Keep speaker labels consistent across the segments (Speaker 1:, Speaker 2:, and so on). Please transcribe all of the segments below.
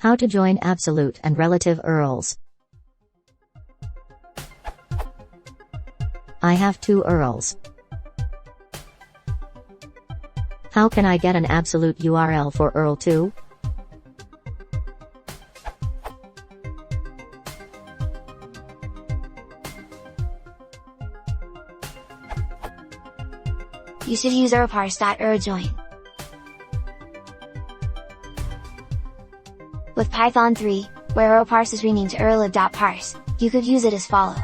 Speaker 1: How to join absolute and relative URLs. I have two URLs. How can I get an absolute URL for URL 2?
Speaker 2: You should use urlparse.urljoin. With Python 3, where urlparse is renamed to urllib.parse, you could use it as follow.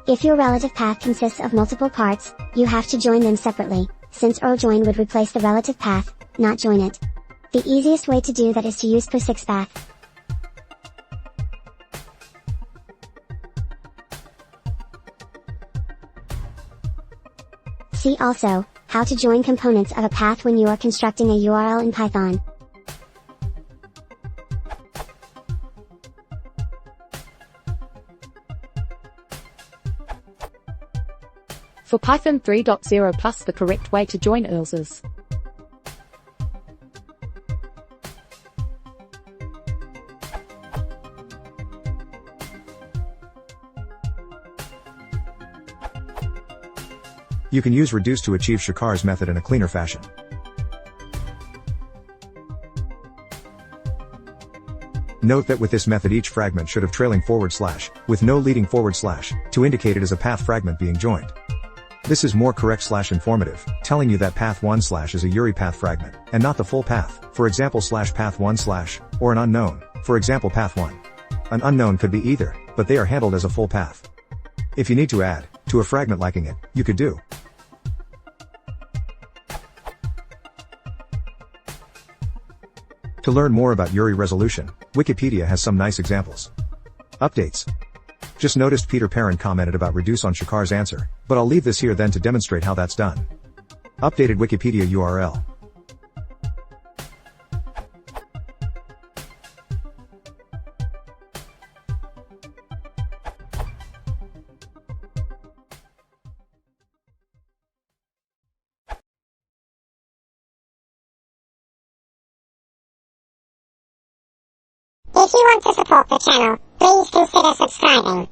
Speaker 3: If your relative path consists of multiple parts, you have to join them separately, since urljoin would replace the relative path, not join it. The easiest way to do that is to use POSIXPath. See also, how to join components of a path when you are constructing a URL in Python.
Speaker 4: For Python 3.0+, the correct way to join URLs is
Speaker 5: You can use reduce to achieve Shakar's method in a cleaner fashion. Note that with this method each fragment should have trailing forward slash, with no leading forward slash, to indicate it as a path fragment being joined. This is more correct / informative, telling you that path 1 / is a URI path fragment, and not the full path, for example /path 1 /, or an unknown, for example path 1. An unknown could be either, but they are handled as a full path. If you need to add, to a fragment liking it, you could do. To learn more about URI resolution, Wikipedia has some nice examples. Updates. Just noticed Peter Perrin commented about reduce on Shakar's answer, but I'll leave this here then to demonstrate how that's done. Updated Wikipedia URL.
Speaker 6: If you want to support the channel, please consider subscribing.